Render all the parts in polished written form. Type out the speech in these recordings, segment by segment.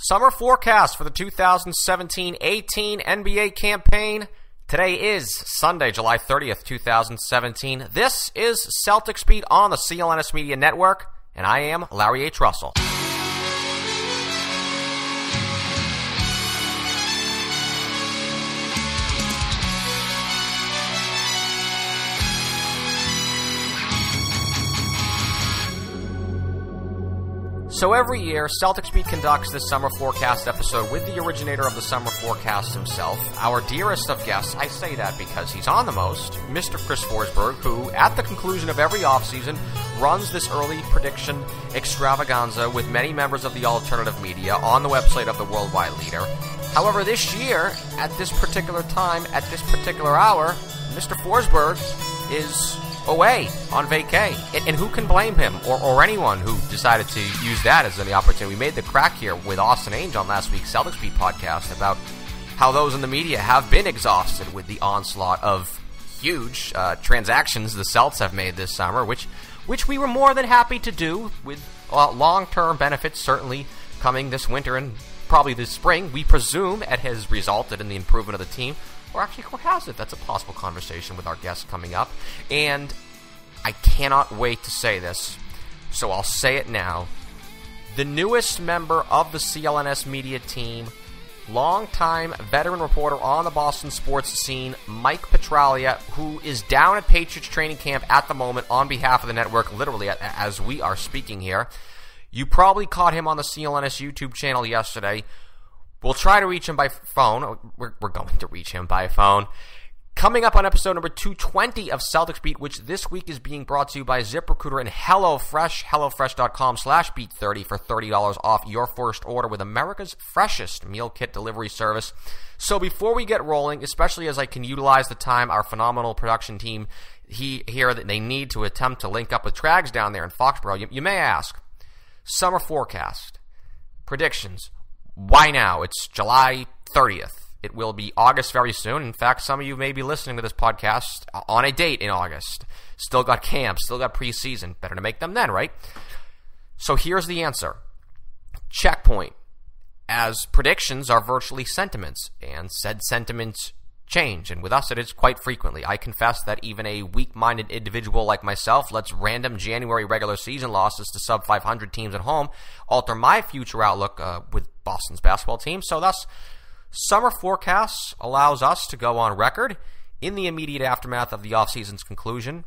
Summer forecast for the 2017-18 NBA campaign. Today is Sunday, July 30th, 2017. This is Celtics Beat on the CLNS Media Network, and I am Larry H. Russell. So every year, Celtics Beat conducts this summer forecast episode with the originator of the summer forecast himself, our dearest of guests. I say that because he's on the most, Mr. Chris Forsberg, who, at the conclusion of every offseason, runs this early prediction extravaganza with many members of the alternative media on the website of the worldwide leader. However, this year, at this particular time, at this particular hour, Mr. Forsberg is away on vacay. And who can blame him or anyone who decided to use that as an opportunity? We made the crack here with Austin Ainge on last week's Celtics Beat podcast about how those in the media have been exhausted with the onslaught of huge transactions the Celts have made this summer, which we were more than happy to do, with long-term benefits certainly coming this winter and probably this spring. We presume it has resulted in the improvement of the team. Or actually, who has it? That's a possible conversation with our guests coming up. And I cannot wait to say this, so I'll say it now. The newest member of the CLNS media team, longtime veteran reporter on the Boston sports scene, Mike Petraglia, who is down at Patriots training camp at the moment on behalf of the network, literally as we are speaking here. You probably caught him on the CLNS YouTube channel yesterday. We'll try to reach him by phone. We're going to reach him by phone. Coming up on episode number 220 of Celtics Beat, which this week is being brought to you by ZipRecruiter and HelloFresh. HelloFresh.com/Beat30 for $30 off your first order with America's freshest meal kit delivery service. So before we get rolling, especially as I can utilize the time our phenomenal production team here that they need to attempt to link up with Trags down there in Foxborough, you may ask, summer forecast, predictions. Why now? It's July 30th. It will be August very soon. In fact, some of you may be listening to this podcast on a date in August. Still got camp, still got preseason. Better to make them then, right? So here's the answer. Checkpoint. As predictions are virtually sentiments, and said sentiments change, and with us it is quite frequently. I confess that even a weak-minded individual like myself lets random January regular season losses to sub-500 teams at home alter my future outlook with Boston's basketball team. So thus, summer forecasts allows us to go on record in the immediate aftermath of the offseason's conclusion,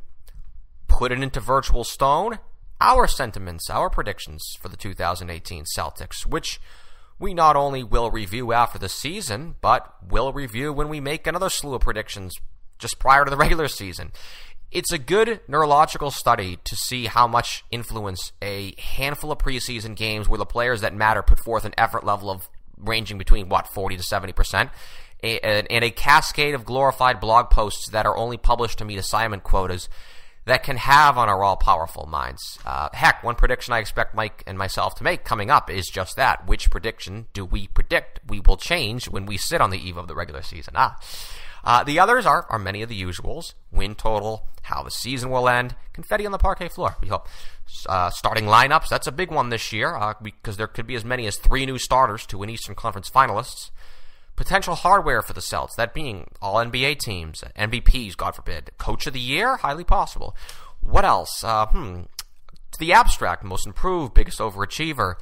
put it into virtual stone, our sentiments, our predictions for the 2018 Celtics, which we not only will review after the season, but will review when we make another slew of predictions just prior to the regular season. It's a good neurological study to see how much influence a handful of preseason games where the players that matter put forth an effort level of ranging between, 40 to 70%, and a cascade of glorified blog posts that are only published to meet assignment quotas that can have on our all-powerful minds. Heck, one prediction I expect Mike and myself to make coming up is just that. Which prediction do we predict we will change when we sit on the eve of the regular season? The others are many of the usuals. Win total, how the season will end, confetti on the parquet floor, we hope. Starting lineups, that's a big one this year because there could be as many as 3 new starters to win Eastern Conference finalists. Potential hardware for the Celts, that being all NBA teams, MVPs, God forbid. Coach of the Year, highly possible. What else? The abstract, most improved, biggest overachiever.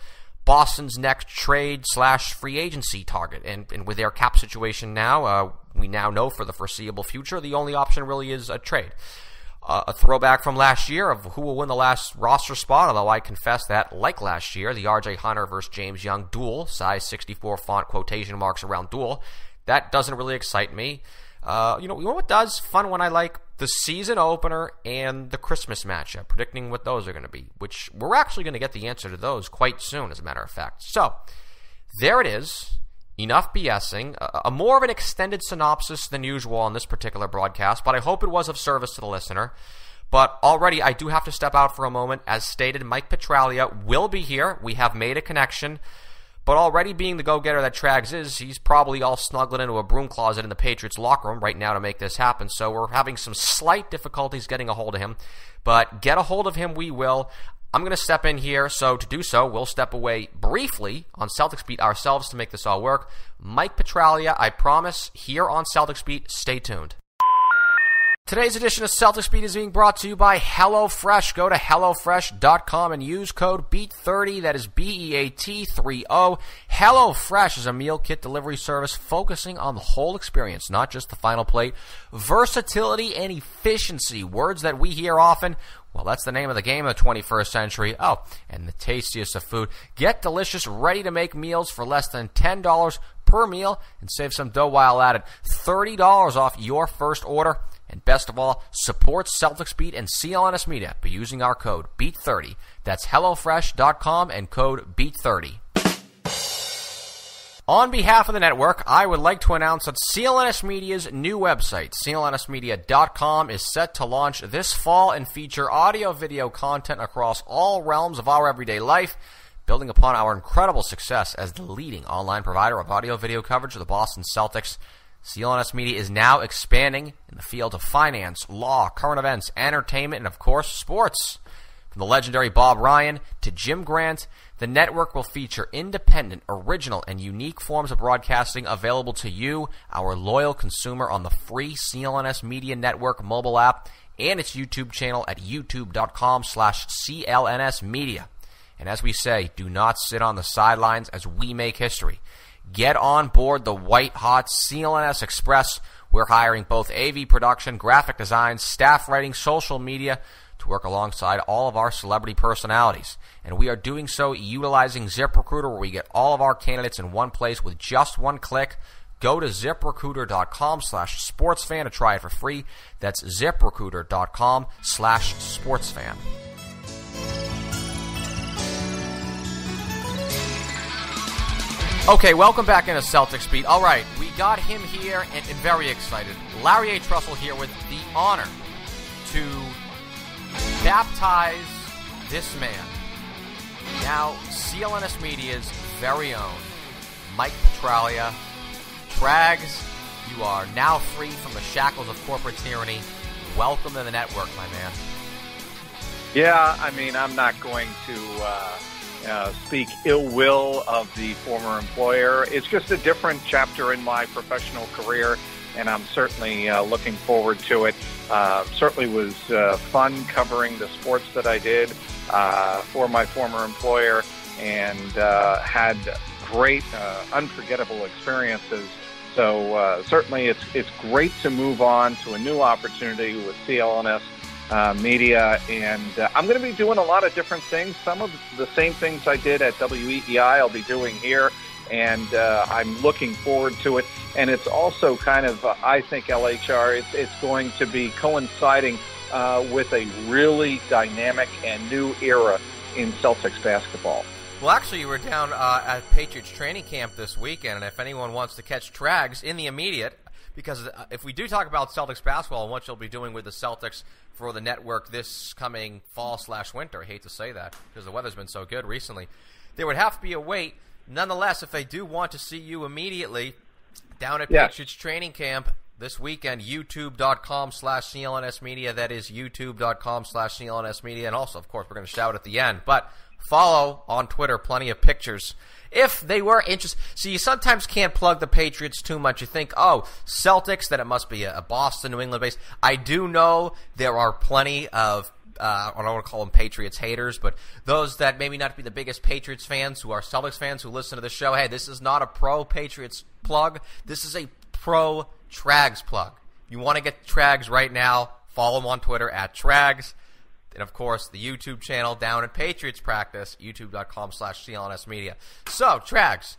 Boston's next trade/free agency target. And with their cap situation now, we now know for the foreseeable future, the only option really is a trade. A throwback from last year of who will win the last roster spot, although I confess that, like last year, the R.J. Hunter versus James Young duel, size 64 font quotation marks around duel, that doesn't really excite me. You know what does? Fun when I like the season opener and the Christmas matchup, predicting what those are going to be, which we're actually going to get the answer to those quite soon, as a matter of fact. So, there it is. Enough BSing. A more of an extended synopsis than usual on this particular broadcast, but I hope it was of service to the listener. But already I do have to step out for a moment. As stated, Mike Petraglia will be here. We have made a connection. But already being the go-getter that Trags is, he's probably all snuggling into a broom closet in the Patriots locker room right now to make this happen. So we're having some slight difficulties getting a hold of him. But get a hold of him we will. I'm going to step in here, so to do so, we'll step away briefly on Celtics Beat ourselves to make this all work. Mike Petraglia, I promise, here on Celtics Beat. Stay tuned. Today's edition of Celtics Beat is being brought to you by HelloFresh. Go to HelloFresh.com and use code BEAT30, that is BEAT30. HelloFresh is a meal kit delivery service focusing on the whole experience, not just the final plate. Versatility and efficiency, words that we hear often. Well, that's the name of the game of the 21st century. Oh, and the tastiest of food. Get delicious, ready-to-make meals for less than $10 per meal and save some dough while at it. $30 off your first order. And best of all, support Celtics Beat and CLNS Media by using our code BEAT30. That's HelloFresh.com and code BEAT30. On behalf of the network, I would like to announce that CLNS Media's new website, clnsmedia.com, is set to launch this fall and feature audio-video content across all realms of our everyday life, building upon our incredible success as the leading online provider of audio-video coverage of the Boston Celtics. CLNS Media is now expanding in the field of finance, law, current events, entertainment, and, of course, sports. From the legendary Bob Ryan to Jim Grant, the network will feature independent, original, and unique forms of broadcasting available to you, our loyal consumer, on the free CLNS Media Network mobile app and its YouTube channel at youtube.com/CLNS Media. And as we say, do not sit on the sidelines as we make history. Get on board the white-hot CLNS Express. We're hiring both AV production, graphic design, staff writing, social media to work alongside all of our celebrity personalities. And we are doing so utilizing ZipRecruiter, where we get all of our candidates in one place with just one click. Go to ZipRecruiter.com/sportsfan to try it for free. That's ZipRecruiter.com/sportsfan. Okay, welcome back into Celtics Beat. All right, we got him here and very excited. Larry A. Trussell here with the honor to baptize this man. Now, CLNS Media's very own Mike Petraglia. Trags, you are now free from the shackles of corporate tyranny. Welcome to the network, my man. Yeah, I mean, I'm not going to speak ill will of the former employer. It's just a different chapter in my professional career, and I'm certainly looking forward to it. Certainly was fun covering the sports that I did for my former employer, and had great, unforgettable experiences. So certainly it's great to move on to a new opportunity with CLNS Media, and I'm going to be doing a lot of different things. Some of the same things I did at WEEI I'll be doing here, and I'm looking forward to it. And it's also kind of, I think, LHR, it's going to be coinciding with a really dynamic and new era in Celtics basketball. Well, actually, you were down at Patriots training camp this weekend, and if anyone wants to catch Trags in the immediate, because if we do talk about Celtics basketball and what you'll be doing with the Celtics for the network this coming fall/winter, I hate to say that because the weather's been so good recently, there would have to be a wait. Nonetheless, if they do want to see you immediately down at Patriots training camp this weekend, youtube.com/CLNS Media, that is youtube.com/CLNS Media, and also, of course, we're going to shout at the end, but follow on Twitter, plenty of pictures. If they were interested, see, you sometimes can't plug the Patriots too much. You think, oh, Celtics, that it must be a Boston, New England base. I do know there are plenty of, I don't want to call them Patriots haters, but those that maybe not be the biggest Patriots fans who are Celtics fans who listen to the show. Hey, this is not a pro-Patriots plug. This is a pro-Trags plug. You want to get Trags right now, follow them on Twitter at Trags. And, of course, the YouTube channel down at Patriots Practice, youtube.com/CLNS Media. So, Trags,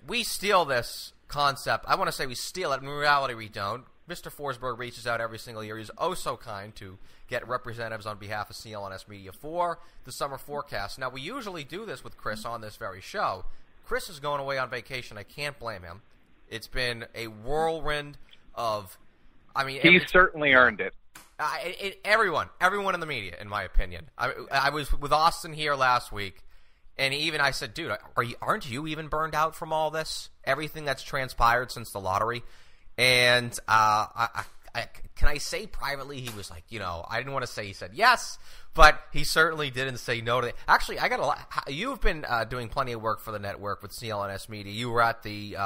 we steal this concept. I want to say we steal it. In reality, we don't. Mr. Forsberg reaches out every single year. He's oh so kind to get representatives on behalf of CLNS Media for the summer forecast. Now, we usually do this with Chris on this very show. Chris is going away on vacation. I can't blame him. It's been a whirlwind of, I mean, he certainly earned it. Everyone in the media, in my opinion. I was with Austin here last week, and even I said, dude, aren't you even burned out from all this? Everything that's transpired since the lottery? And I can I say privately he was like, I didn't want to say he said yes, but he certainly didn't say no to it. Actually, I got a lot. You've been doing plenty of work for the network with CLNS Media. You were at the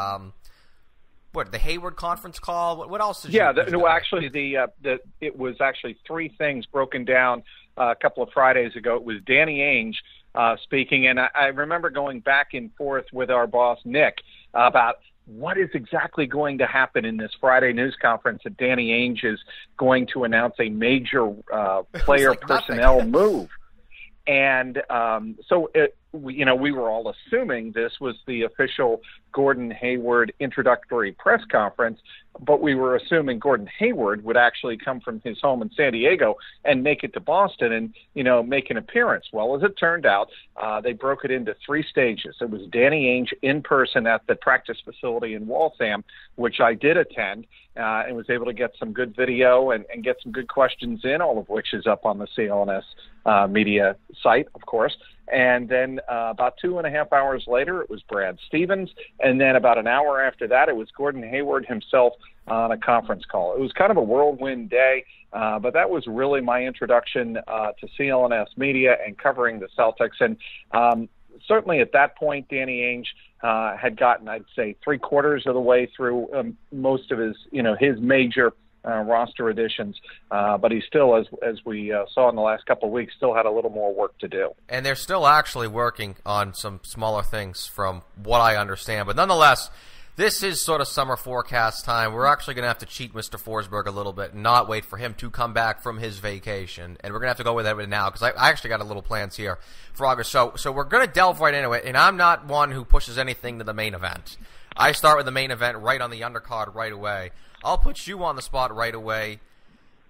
the HAYWARD conference call. What else did you? Yeah, actually, it was actually three things broken down a couple of Fridays ago. It was Danny Ainge speaking, and I remember going back and forth with our boss Nick about what is exactly going to happen in this Friday news conference that Danny Ainge is going to announce a major player personnel move. And we were all assuming this was the official Gordon Hayward introductory press conference, but we were assuming Gordon Hayward would actually come from his home in San Diego and make it to Boston and, make an appearance. Well, as it turned out, they broke it into three stages. It was Danny Ainge in person at the practice facility in Waltham, which I did attend, and was able to get some good video and get some good questions in, all of which is up on the CLNS media site, of course. And then about 2.5 hours later, it was Brad Stevens. And then about an hour after that, it was Gordon Hayward himself on a conference call. It was kind of a whirlwind day, but that was really my introduction to CLNS Media and covering the Celtics. And certainly at that point, Danny Ainge had gotten, I'd say, 3/4 of the way through most of his major roster additions, but he still, as we saw in the last couple of weeks, still had a little more work to do. And they're still actually working on some smaller things from what I understand. But nonetheless, this is sort of summer forecast time. We're actually going to have to cheat Mr. Forsberg a little bit and not wait for him to come back from his vacation. And we're going to have to go with that now because I actually got a little plans here for August. So we're going to delve right into it, and I'm not one who pushes anything to the main event. I start with the main event right on the undercard right away. I'll put you on the spot right away.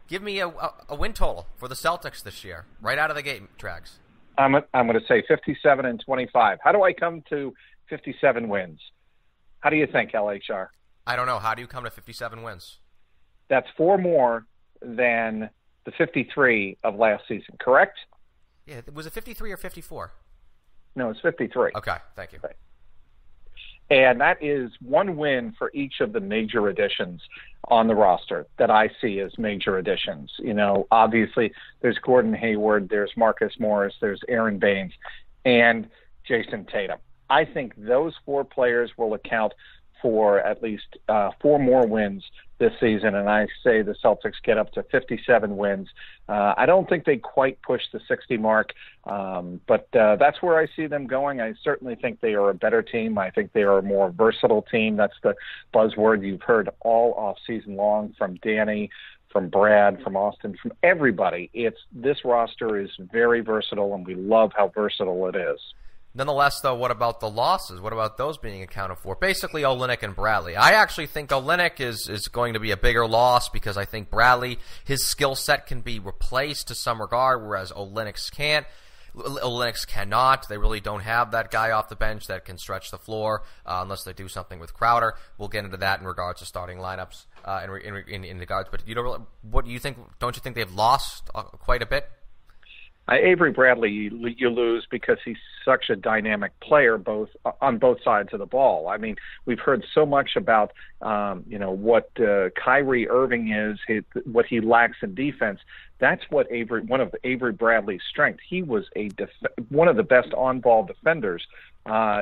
Give me a win total for the Celtics this year, right out of the gate, Trags. I'm going to say 57-25. How do I come to 57 wins? How do you think, LHR? I don't know. How do you come to 57 wins? That's 4 more than the 53 of last season, correct? Yeah, was it 53 or 54? No, it's 53. Okay, thank you. Right. And that is 1 win for each of the major additions on the roster that I see as major additions. Obviously there's Gordon Hayward, there's Marcus Morris, there's Aaron Baines, and Jason Tatum. I think those 4 players will account for at least 4 more wins this season, and I say the Celtics get up to 57 wins. I don't think they quite push the 60 mark, but that's where I see them going. I certainly think they are a better team. I think they are a more versatile team. That's the buzzword you've heard all off season long from Danny, from Brad, from Austin, from everybody. This roster is very versatile, and we love how versatile it is. Nonetheless, though, what about the losses? What about those being accounted for? Basically, Olynyk and Bradley. I actually think Olynyk is going to be a bigger loss because I think Bradley, his skill set can be replaced to some regard, whereas Olynyk's can't. Olynyk's cannot. They really don't have that guy off the bench that can stretch the floor unless they do something with Crowder. We'll get into that in regards to starting lineups in regards. But what do you think? Don't you think they've lost quite a bit? Avery Bradley, you lose because he's such a dynamic player, on both sides of the ball. I mean, we've heard so much about, what KYRIE Irving is, what he lacks in defense. That's what one of Avery Bradley's strengths. He was one of the best on-ball defenders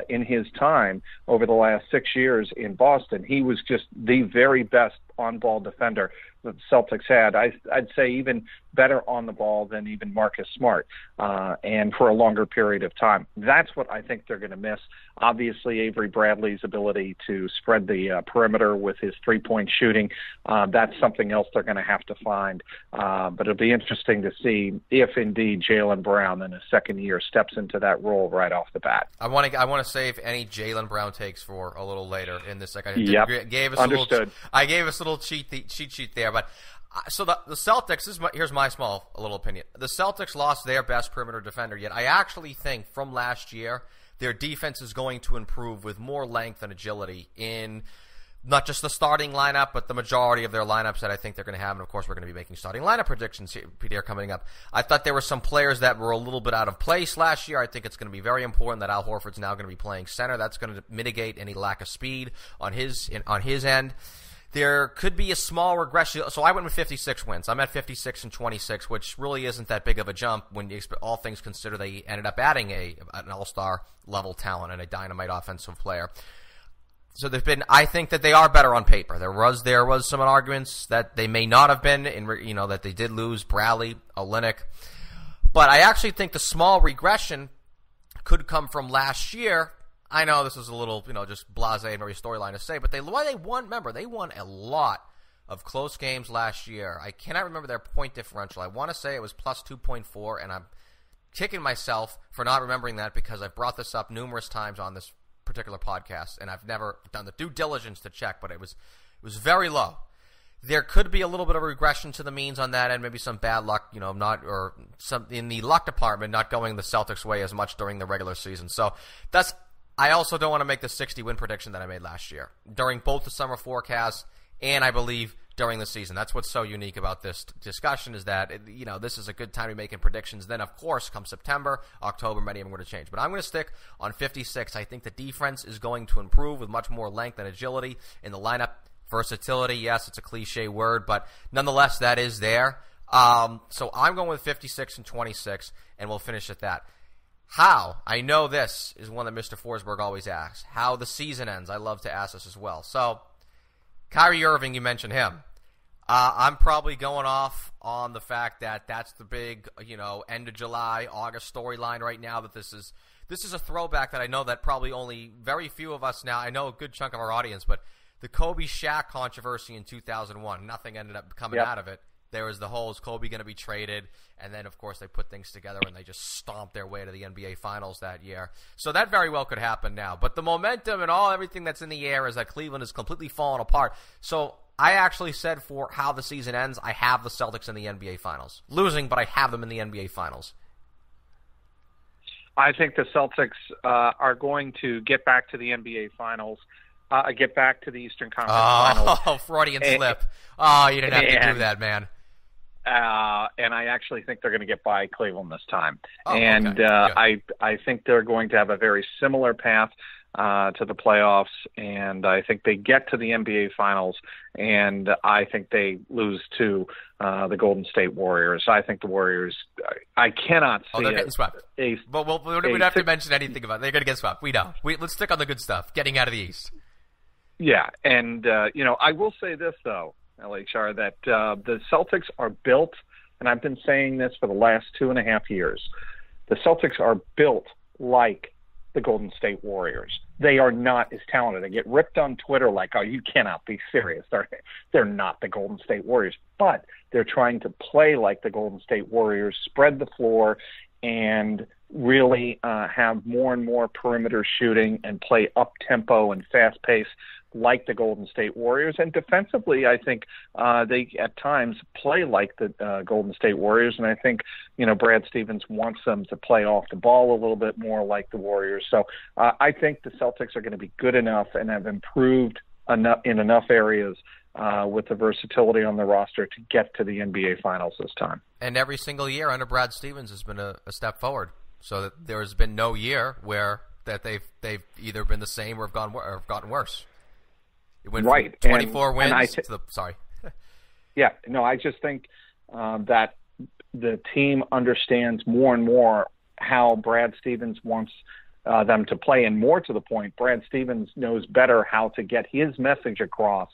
in his time over the last 6 years in Boston. He was just the very best on-ball defender that the Celtics had. I'd say even better on the ball than even Marcus Smart, and for a longer period of time. That's what I think they're going to miss. Obviously, Avery Bradley's ability to spread the perimeter with his three-point shooting, that's something else they're going to have to find. But it'll be interesting to see if indeed Jaylen Brown in his second year steps into that role right off the bat. I want to save any Jaylen Brown takes for a little later in this. Yep. Understood. I gave us a little cheat sheet there, but so the Celtics. Here's my small little opinion. The Celtics lost their best perimeter defender, yet I actually think from last year their defense is going to improve with more length and agility in not just the starting lineup, but the majority of their lineups that I think they're going to have. And, of course, we're going to be making starting lineup predictions here coming up. I thought there were some players that were a little bit out of place last year. I think it's going to be very important that Al Horford's now going to be playing center. That's going to mitigate any lack of speed on his end. There could be a small regression. So I went with 56 wins. I'm at 56 and 26, which really isn't that big of a jump when all things considered. They ended up adding an all-star level talent and a dynamite offensive player. So I think that they are better on paper. There was some arguments that they may not have been, that they did lose Bradley, Olynyk. But I actually think the small regression could come from last year. I know this is a little, just blasé and very storyline to say, but they won a lot of close games last year. I cannot remember their point differential. I want to say it was plus 2.4, and I'm kicking myself for not remembering that because I've brought this up numerous times on this particular podcast, and I've never done the due diligence to check, but it was very low. There could be a little bit of regression to the means on that, and maybe some bad luck, some in the luck department, not going the Celtics' way as much during the regular season. So I also don't want to make the 60-win prediction that I made last year during both the summer forecasts and I believe during the season. That's what's so unique about this discussion is that, this is a good time to be making predictions. Then, of course, come September, October, many of them are going to change. But I'm going to stick on 56. I think the defense is going to improve with much more length and agility in the lineup. Versatility, yes, it's a cliche word, but nonetheless, that is there. So I'm going with 56 and 26, and we'll finish at that. How? I know this is one that Mr. Forsberg always asks. How the season ends. I love to ask this as well. So, Kyrie Irving, you mentioned him. I'm probably going off on the fact that that's the big, end of July, August storyline right now, that this is a throwback that I know that probably only very few of us now, I know a good chunk of our audience, but the Kobe Shaq controversy in 2001, nothing ended up coming out of it. There was the whole, is Kobe going to be traded? And then, of course, they put things together and they just stomped their way to the NBA Finals that year. So that very well could happen now. But the momentum and everything that's in the air is that Cleveland is completely falling apart. So I actually said for how the season ends, I have the Celtics in the NBA Finals. Losing, but I have them in the NBA Finals. I think the Celtics are going to get back to the NBA Finals. Get back to the Eastern Conference Finals. Oh, Freudian slip. Oh, you didn't have to do that, man. And I actually think they're going to get by Cleveland this time. Okay. I think they're going to have a very similar path to the playoffs, and I think they get to the NBA Finals, and I think they lose to the Golden State Warriors. I think the Warriors, I cannot see they're getting swept. But we don't have to mention anything about it. They're going to get swept. We know. Let's stick on the good stuff, getting out of the East. Yeah, and, I will say this, though, LHR, that the Celtics are built, and I've been saying this for the last 2.5 years, the Celtics are built like the Golden State Warriors. They are not as talented. They get ripped on Twitter like, oh, you cannot be serious. They're not the Golden State Warriors. But they're trying to play like the Golden State Warriors, spread the floor, and really have more and more perimeter shooting and play up-tempo and fast-paced like the Golden State Warriors. And defensively, I think they at times play like the Golden State Warriors. And I think, Brad Stevens wants them to play off the ball a little bit more like the Warriors. So I think the Celtics are going to be good enough and have improved enough in enough areas with the versatility on the roster to get to the NBA Finals this time. And every single year under Brad Stevens has been a step forward. So that there has been no year where that they've either been the same or have gotten worse. It went from 24 wins to the sorry. Yeah, no, I just think that the team understands more and more how Brad Stevens wants them to play, and more to the point, Brad Stevens knows better how to get his message across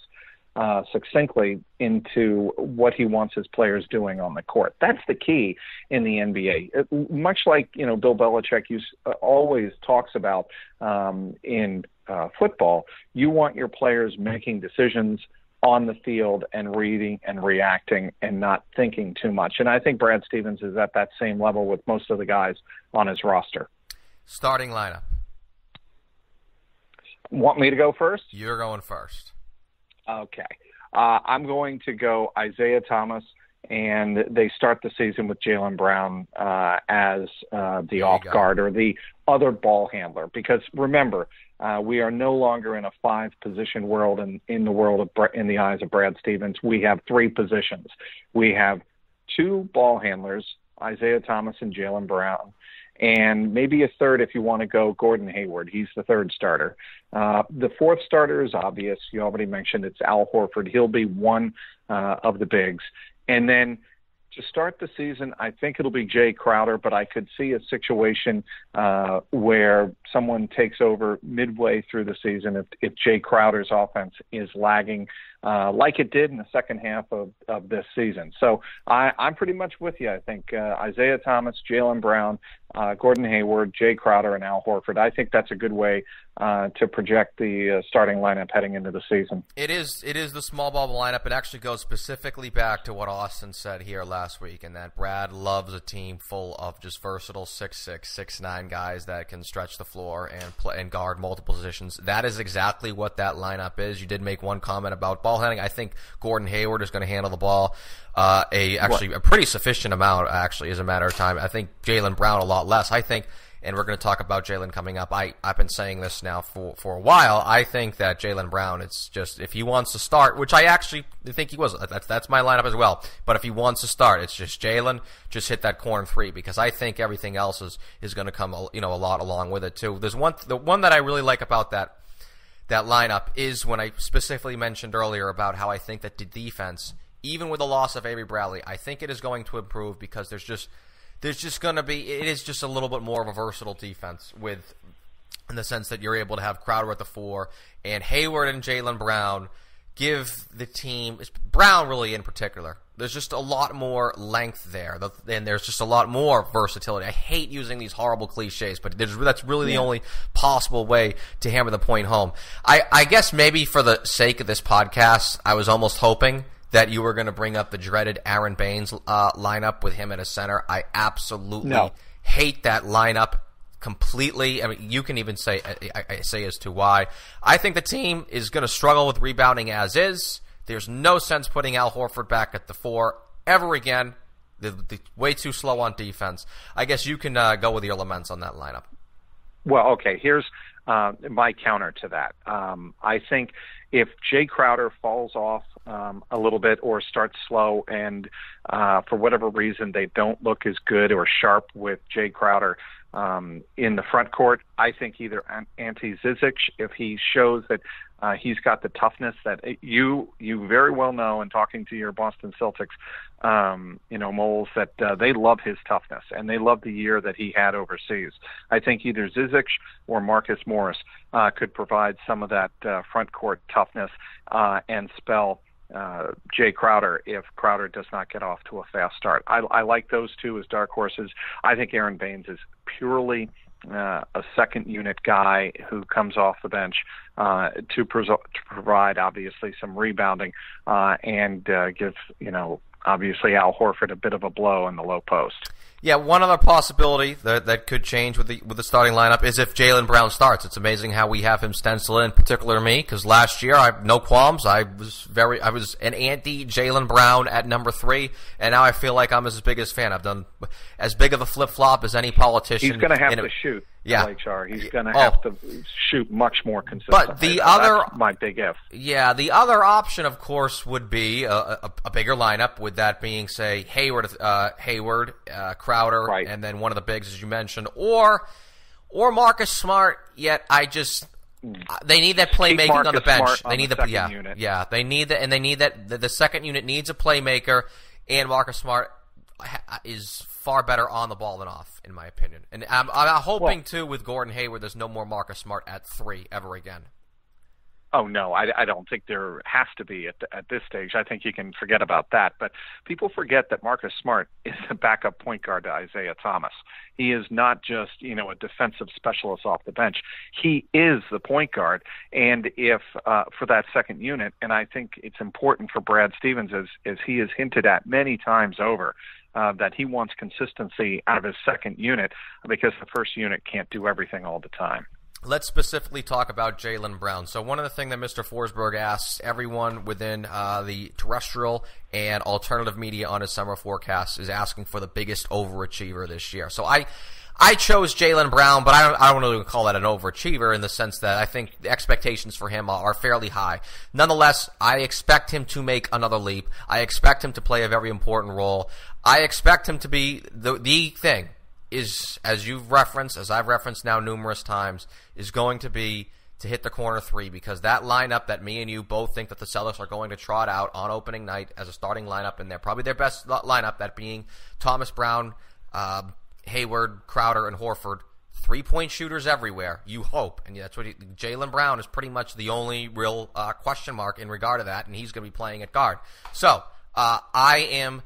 succinctly into what he wants his players doing on the court. That's the key in the NBA. Much like, Bill Belichick always talks about in football, you want your players making decisions on the field and reading and reacting and not thinking too much. And I think Brad Stevens is at that same level with most of the guys on his roster. Starting lineup. Want me to go first? You're going first. Okay. I'm going to go Isaiah Thomas, and they start the season with Jaylen Brown as the off guard or the other ball handler. Because remember, we are no longer in a 5-position world in the eyes of Brad Stevens. We have 3 positions. We have 2 ball handlers, Isaiah Thomas and Jaylen Brown, and maybe a third if you want to go Gordon Hayward. He's the third starter. The fourth starter is obvious. You already mentioned it's Al Horford. He'll be one of the bigs. And then to start the season, I think it'll be Jay Crowder, but I could see a situation where someone takes over midway through the season if Jay Crowder's offense is lagging like it did in the second half of this season. So I'm pretty much with you. I think Isaiah Thomas, Jaylen Brown, Gordon Hayward, Jay Crowder, and Al Horford. I think that's a good way to project the starting lineup heading into the season. It is the small ball lineup. It actually goes specifically back to what Austin said here last week, and that Brad loves a team full of just versatile 6'6", 6'9" guys that can stretch the floor and play and guard multiple positions. That is exactly what that lineup is. You did make one comment about ball handling. I think Gordon Hayward is going to handle the ball a pretty sufficient amount, actually, as a matter of time. I think Jaylen Brown a lot less. I think, and we're going to talk about Jaylen coming up. I've been saying this now for a while. I think that Jaylen Brown, it's just, if he wants to start, which I actually think he was, that's my lineup as well. But if he wants to start, it's just Jaylen, just hit that corner three, because I think everything else is going to come, a lot along with it too. There's the one that I really like about that lineup is when I specifically mentioned earlier about how I think that the defense, even with the loss of Avery Bradley, I think it is going to improve, because there's just going to be, it is just a little bit more of a versatile defense in the sense that you're able to have Crowder at the 4 and Hayward and Jaylen Brown give the team, Brown really in particular, there's just a lot more length there, and there's just a lot more versatility. I hate using these horrible cliches, but that's really the only possible way to hammer the point home. I guess maybe for the sake of this podcast, I was almost hoping that you were going to bring up the dreaded Aaron Baines lineup with him at a center. I absolutely hate that lineup completely. I mean, you can even say as to why. I think the team is going to struggle with rebounding as is. There's no sense putting Al Horford back at the 4 ever again. They're way too slow on defense. I guess you can go with your laments on that lineup. Well, okay, here's my counter to that. I think if Jay Crowder falls off a little bit or starts slow, and for whatever reason they don't look as good or sharp with Jay Crowder in the front court, I think either Ante Zizic, if he shows that he's got the toughness that you very well know, in talking to your Boston Celtics, moles, that they love his toughness, and they love the year that he had overseas. I think either Zizic or Marcus Morris could provide some of that front court toughness and spell Jay Crowder if Crowder does not get off to a fast start. I like those two as dark horses. I think Aaron Baines is purely a second unit guy who comes off the bench to provide obviously some rebounding and give obviously Al Horford a bit of a blow in the low post. Yeah, one other possibility that could change with the starting lineup is if Jaylen Brown starts. It's amazing how we have him stencil in particular me, because last year I have no qualms. I was an anti Jaylen Brown at number 3, and now I feel like I'm his biggest fan. I've done as big of a flip flop as any politician. He's going to have to shoot. Yeah, HR. He's going to have to shoot much more consistently. But that's my big if. Yeah, the other option, of course, would be a bigger lineup. With that being, say, Hayward, Crowder, right, and then one of the bigs, as you mentioned, or Marcus Smart. Yet they need that playmaking on the bench. They need the unit. Yeah, they need that, and they need that. The second unit needs a playmaker, and Marcus Smart is far better on the ball than off, in my opinion. And I'm hoping, too, with Gordon Hayward, there's no more Marcus Smart at 3 ever again. Oh, no, I don't think there has to be at this stage. I think you can forget about that. But people forget that Marcus Smart is a backup point guard to Isaiah Thomas. He is not just, a defensive specialist off the bench. He is the point guard. And if for that second unit, and I think it's important for Brad Stevens, as he has hinted at many times over, that he wants consistency out of his second unit, because the first unit can't do everything all the time. Let's specifically talk about Jaylen Brown. So one of the things that Mr. Forsberg asks everyone within the terrestrial and alternative media on his summer forecast is asking for the biggest overachiever this year. So I chose Jaylen Brown, but I don't really call that an overachiever, in the sense that I think the expectations for him are fairly high. Nonetheless, I expect him to make another leap. I expect him to play a very important role. I expect him to be the thing is, as you've referenced, as I've referenced now numerous times, is going to be to hit the corner three, because that lineup that me and you both think that the Celtics are going to trot out on opening night as a starting lineup in there, probably their best lineup, that being Thomas Brown, Hayward, Crowder, and Horford. 3-point shooters everywhere, you hope. And that's what Jaylen Brown is pretty much the only real question mark in regard to that, and he's going to be playing at guard. So I am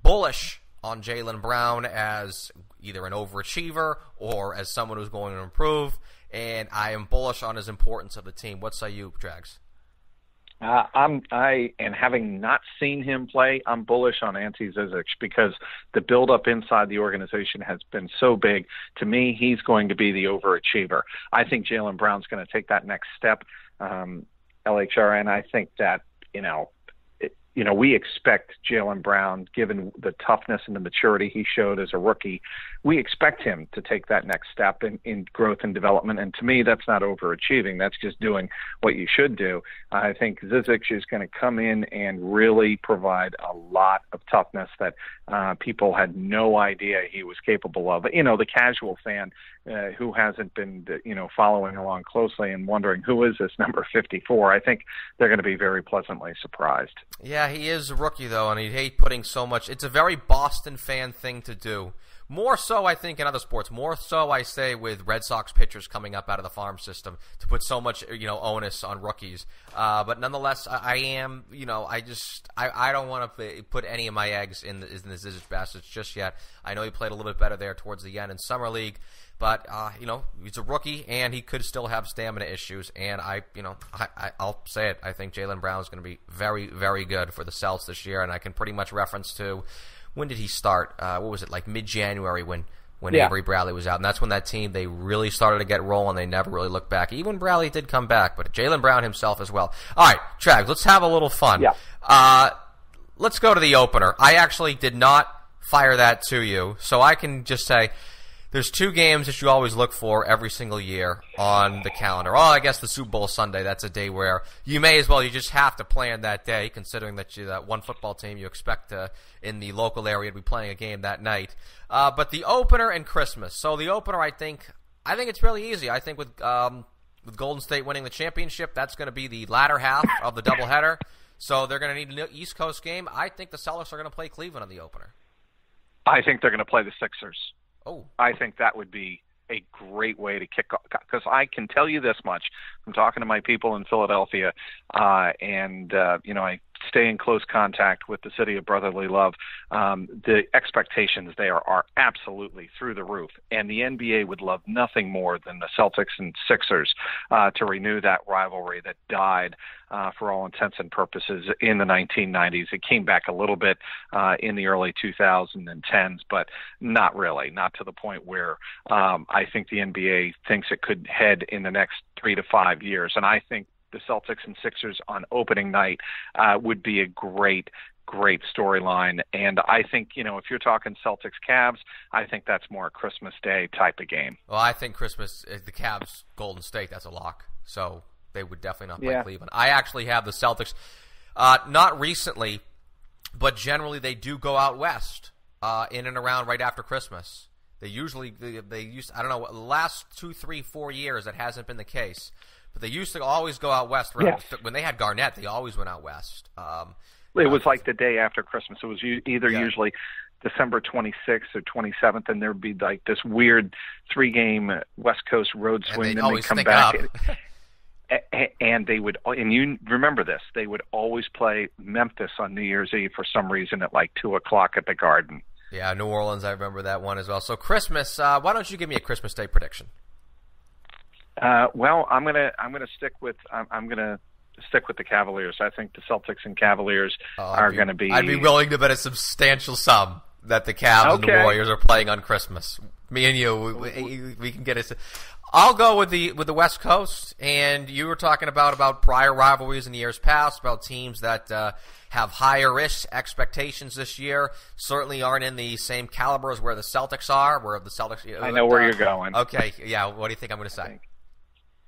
bullish on Jaylen Brown as either an overachiever or as someone who's going to improve, and I am bullish on his importance of the team. What say you, Drags? And having not seen him play, I'm bullish on Ante Zizic, because the buildup inside the organization has been so big. To me, he's going to be the overachiever. I think Jaylen Brown's going to take that next step, LHR, and I think that, we expect Jaylen Brown, given the toughness and the maturity he showed as a rookie, we expect him to take that next step in growth and development. And to me, that's not overachieving. That's just doing what you should do. I think Zizic is going to come in and really provide a lot of toughness that people had no idea he was capable of. The casual fan who hasn't been, following along closely and wondering who is this number 54, I think they're going to be very pleasantly surprised. Yeah, he is a rookie, though, and he'd hate putting so much. It's a very Boston fan thing to do. More so, I think, in other sports. More so, I say, with Red Sox pitchers coming up out of the farm system to put so much, onus on rookies. But nonetheless, I am, I don't want to put any of my eggs in the Zizic baskets just yet. I know he played a little bit better there towards the end in Summer League. But, he's a rookie, and he could still have stamina issues. And I'll say it. I think Jaylen Brown is going to be very, very good for the Celtics this year. And I can pretty much reference to, when did he start? What was it, like mid-January when Avery Bradley was out? And that's when that team, they really started to get rolling. They never really looked back. Even when Bradley did come back, but Jaylen Brown himself as well. All right, Trags, let's have a little fun. Yeah. Let's go to the opener. I actually did not fire that to you, so I can just say, there's two games that you always look for every single year on the calendar. Oh, I guess the Super Bowl Sunday, that's a day where you just have to plan that day, considering that that one football team you expect in the local area to be playing a game that night. But the opener and Christmas. So the opener, I think it's really easy. I think with Golden State winning the championship, that's going to be the latter half of the doubleheader. So they're going to need an East Coast game. I think the Celtics are going to play Cleveland on the opener. I think they're going to play the Sixers. Oh, I think that would be a great way to kick off, because I can tell you this much from talking to my people in Philadelphia, and I stay in close contact with the city of brotherly love. The expectations there are absolutely through the roof, and the NBA would love nothing more than the Celtics and Sixers to renew that rivalry that died for all intents and purposes in the 1990s. It came back a little bit in the early 2010s, but not really, not to the point where I think the NBA thinks it could head in the next 3 to 5 years. And I think the Celtics and Sixers on opening night would be a great storyline. And I think, if you're talking Celtics Cavs, I think that's more a Christmas Day type of game. Well, I think Christmas, the Cavs Golden State, that's a lock. So they would definitely not play Cleveland. I actually have the Celtics, not recently, but generally they do go out west in and around right after Christmas. They usually, I don't know, the last 2, 3, 4 years that hasn't been the case. But they used to always go out west. When they had Garnett, they always went out west. It was like the day after Christmas. It was usually December 26th or 27th, and there would be like this weird 3-game West Coast road swing. And then they'd come back. And they would, and you remember this, they would always play Memphis on New Year's Eve for some reason at like 2 o'clock at the Garden. Yeah, New Orleans, I remember that one as well. So Christmas, why don't you give me a Christmas Day prediction? Well, I'm gonna stick with the Cavaliers. I think the Celtics and Cavaliers are going to be. I'd be willing to bet a substantial sum that the Cavs and the Warriors are playing on Christmas. Me and you, we can get it. I'll go with the West Coast, and you were talking about prior rivalries in the years past, about teams that have higher-ish expectations this year. Certainly aren't in the same caliber as where the Celtics are. Where the Celtics, I know where you're going. Okay, yeah. What do you think I'm going to say?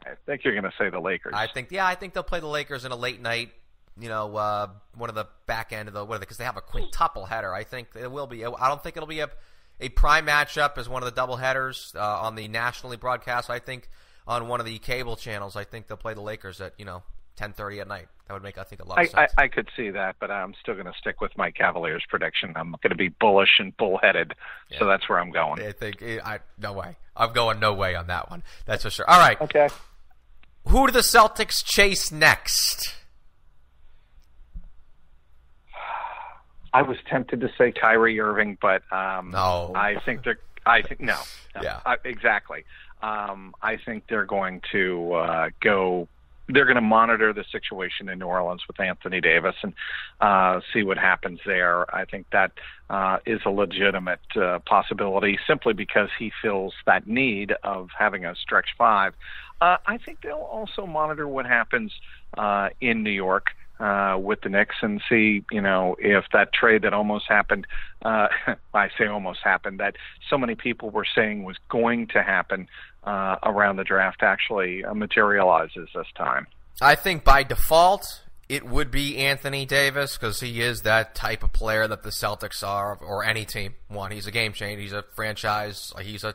I think you're going to say the Lakers. I think they'll play the Lakers in a late night. One of the back end of because they have a quintuple header. I think it will be. I don't think it'll be a prime matchup as one of the doubleheaders on the nationally broadcast. I think on one of the cable channels, I think they'll play the Lakers at 10:30 at night. That would make, I think, a lot of sense. I could see that, but I'm still going to stick with my Cavaliers prediction. I'm going to be bullish and bullheaded, so that's where I'm going. I think no way. I'm going no way on that one. That's for sure. All right. Okay. Who do the Celtics chase next? I was tempted to say KYRIE Irving, but no. I think no. Yeah. Exactly. I think they're going to go. They're going to monitor the situation in New Orleans with Anthony Davis and see what happens there. I think that is a legitimate possibility simply because he feels that need of having a stretch five. I think they'll also monitor what happens in New York with the Knicks and see, if that trade that almost happened, I say almost happened, that so many people were saying was going to happen around the draft actually materializes this time. I think by default it would be Anthony Davis because he is that type of player that the Celtics are, or any team. One, he's a game changer. He's a franchise. He's a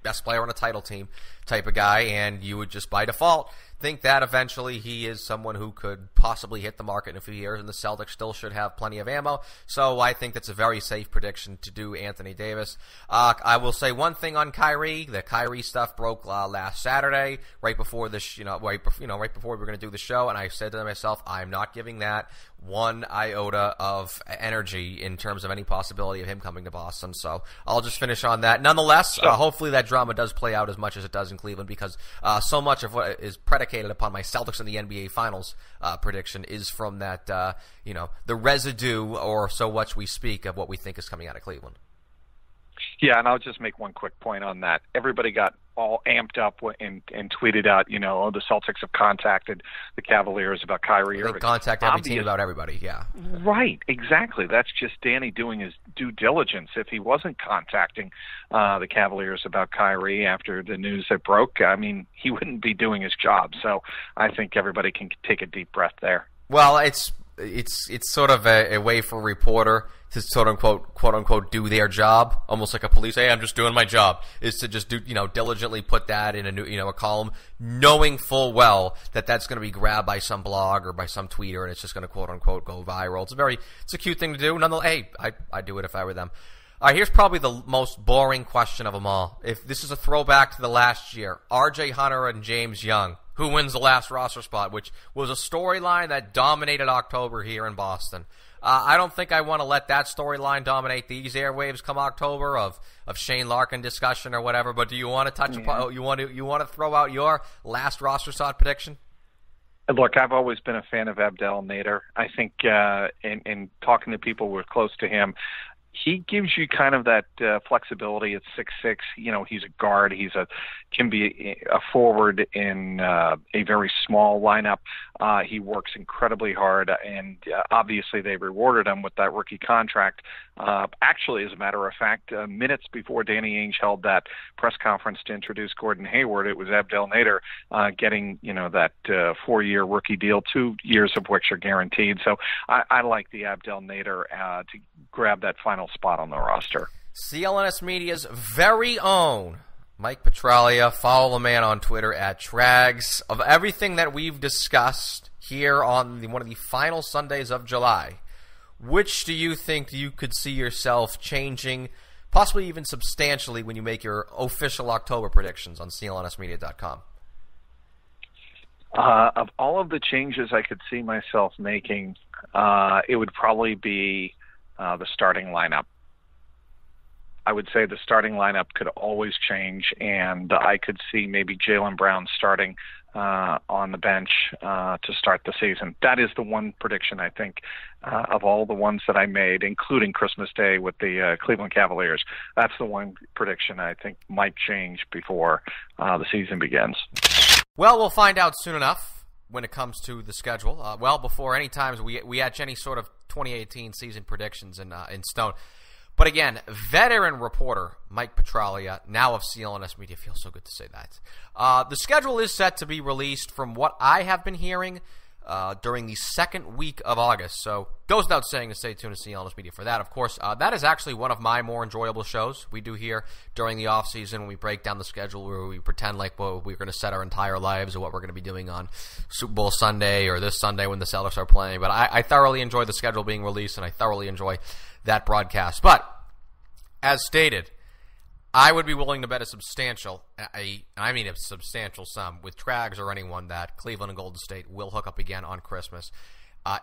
best player on a title team type of guy, and you would just by default think that eventually he is someone who could possibly hit the market in a few years, and the Celtics still should have plenty of ammo. So I think that's a very safe prediction to do Anthony Davis. I will say one thing on KYRIE. The KYRIE stuff broke last Saturday, right before this, right before we were going to do the show, and I said to myself, I'm not giving that one iota of energy in terms of any possibility of him coming to Boston. So I'll just finish on that. Nonetheless, hopefully that drama does play out as much as it does in Cleveland, because so much of what is predicated upon my Celtics in the NBA Finals prediction is from that, the residue, or so much we speak, of what we think is coming out of Cleveland. Yeah, and I'll just make one quick point on that. Everybody got all amped up and tweeted out, the Celtics have contacted the Cavaliers about KYRIE Irving. They contact every team about everybody, yeah. Right, exactly. That's just Danny doing his due diligence. If he wasn't contacting the Cavaliers about KYRIE after the news that broke, he wouldn't be doing his job. So I think everybody can take a deep breath there. Well, it's sort of a way for a reporter to quote unquote do their job, almost like a police. Hey, I'm just doing my job. Is to just do diligently put that in a column, knowing full well that that's going to be grabbed by some blog or by some tweeter, and it's just going to quote unquote go viral. It's a cute thing to do. Nonetheless, hey, I do it if I were them. All right, here's probably the most boring question of them all. If this is a throwback to the last year, R.J. Hunter and James Young, who wins the last roster spot, which was a storyline that dominated October here in Boston. I don't think I want to let that storyline dominate these airwaves come October of Shane Larkin discussion or whatever. But do you want to touch upon? You want to throw out your last roster spot prediction? Look, I've always been a fan of Abdel Nader. I think in talking to people who are close to him, he gives you kind of that flexibility at 6'6". He's a guard. Can be a forward in a very small lineup. He works incredibly hard, and obviously they rewarded him with that rookie contract. Actually, as a matter of fact, minutes before Danny Ainge held that press conference to introduce Gordon Hayward, it was Abdel Nader getting that 4-year rookie deal, 2 years of which are guaranteed. So I like the Abdel Nader to grab that final spot on the roster. CLNS Media's very own Mike Petraglia. Follow the man on Twitter at Trags. Of everything that we've discussed here on one of the final Sundays of July, which do you think you could see yourself changing, possibly even substantially, when you make your official October predictions on CLNSmedia.com? Of all of the changes I could see myself making, it would probably be the starting lineup. I would say the starting lineup could always change, and I could see maybe Jaylen Brown starting on the bench to start the season. That is the one prediction, I think, of all the ones that I made, including Christmas Day with the Cleveland Cavaliers. That's the one prediction I think might change before the season begins. Well, we'll find out soon enough when it comes to the schedule. Before any times we had any sort of 2018 season predictions in stone. But again, veteran reporter Mike Petraglia, now of CLNS Media, feels so good to say that. The schedule is set to be released, from what I have been hearing, during the second week of August. So goes without saying to stay tuned to CLNS Media for that. Of course, that is actually one of my more enjoyable shows we do here during the offseason when we break down the schedule, where we pretend like we're going to set our entire lives or what we're going to be doing on Super Bowl Sunday or this Sunday when the Celtics are playing. But I thoroughly enjoy the schedule being released, and I thoroughly enjoy that broadcast. But as stated, I would be willing to bet a substantial sum with Trags or anyone that Cleveland and Golden State will hook up again on Christmas.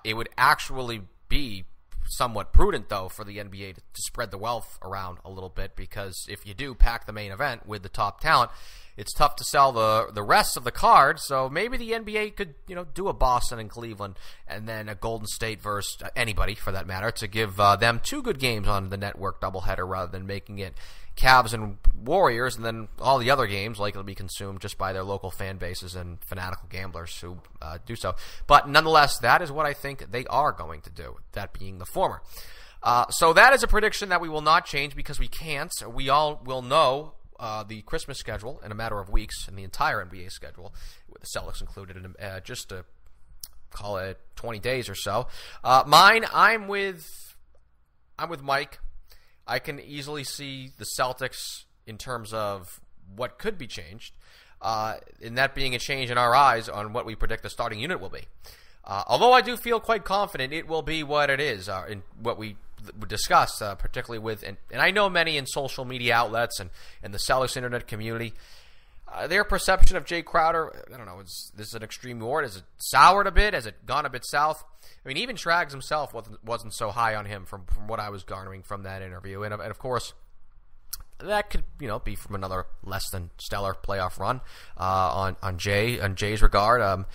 It would actually be somewhat prudent, though, for the NBA to spread the wealth around a little bit, because if you do pack the main event with the top talent, it's tough to sell the rest of the card. So maybe the NBA could, do a Boston and Cleveland and then a Golden State versus anybody, for that matter, to give them 2 good games on the network doubleheader rather than making it Cavs and Warriors, and then all the other games likely to be consumed just by their local fan bases and fanatical gamblers who do so. But nonetheless, that is what I think they are going to do, that being the former. So that is a prediction that we will not change because we can't. We all will know the Christmas schedule in a matter of weeks, and the entire NBA schedule, with the Celtics included, in just to call it 20 days or so. Mine, I'm with Mike. I can easily see the Celtics in terms of what could be changed, and that being a change in our eyes on what we predict the starting unit will be. Although I do feel quite confident it will be what it is, in what we discussed, particularly with, and I know many in social media outlets and the Celtics internet community, their perception of Jay Crowder, I don't know, this is an extreme word. Has it soured a bit? Has it gone a bit south? I mean, even Trags himself wasn't so high on him from what I was garnering from that interview. And of course, that could, be from another less than stellar playoff run on Jay's regard.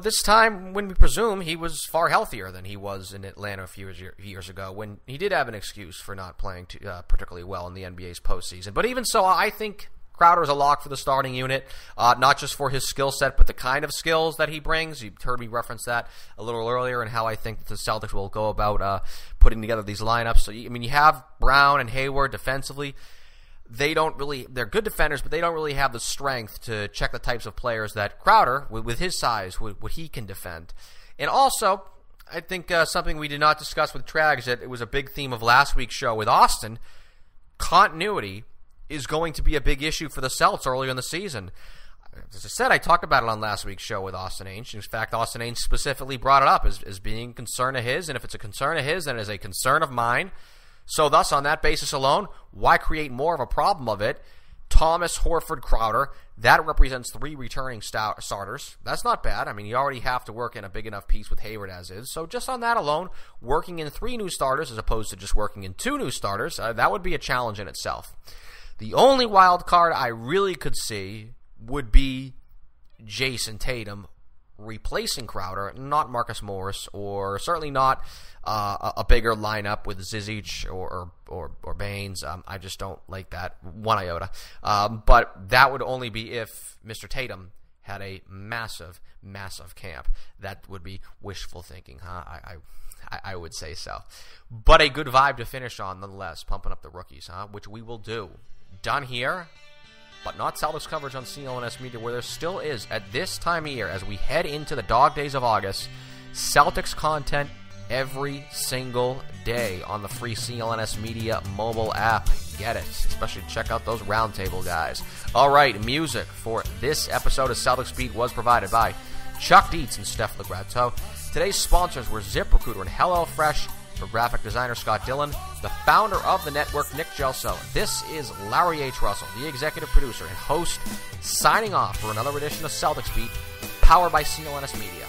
This time, when we presume he was far healthier than he was in Atlanta a few years ago, when he did have an excuse for not playing particularly well in the NBA's postseason. But even so, I think Crowder is a lock for the starting unit, not just for his skill set, but the kind of skills that he brings. You heard me reference that a little earlier, and how I think that the Celtics will go about putting together these lineups. So, you have Brown and Hayward defensively. They're good defenders, but they don't really have the strength to check the types of players that Crowder, with his size, what he can defend. And also, I think something we did not discuss with Trags, that it was a big theme of last week's show with Austin, continuity is going to be a big issue for the Celtics earlier in the season. As I said, I talked about it on last week's show with Austin Ainge. In fact, Austin Ainge specifically brought it up as being a concern of his, and if it's a concern of his, then it is a concern of mine. So thus, on that basis alone, why create more of a problem of it? Thomas, Horford, Crowder, that represents 3 returning starters. That's not bad. I mean, you already have to work in a big enough piece with Hayward as is. So just on that alone, working in 3 new starters as opposed to just working in 2 new starters, that would be a challenge in itself. The only wild card I really could see would be Jason Tatum replacing Crowder, not Marcus Morris, or certainly not a bigger lineup with Zizic or Baines. I just don't like that one iota. But that would only be if Mr. Tatum had a massive, massive camp. That would be wishful thinking, huh? I would say so. But a good vibe to finish on, nonetheless, pumping up the rookies, huh? Which we will do. Done here, but not Celtics coverage on CLNS Media, where there still is, at this time of year, as we head into the dog days of August, Celtics content every single day on the free CLNS Media mobile app. Get it. Especially check out those roundtable guys. All right, music for this episode of Celtics Beat was provided by Chuck Dietz and Steph Legrato. Today's sponsors were ZipRecruiter and HelloFresh. For graphic designer Scott Dillon, the founder of the network, Nick Gelso. This is Larry H. Russell, the executive producer and host, signing off for another edition of Celtics Beat, powered by CLNS Media.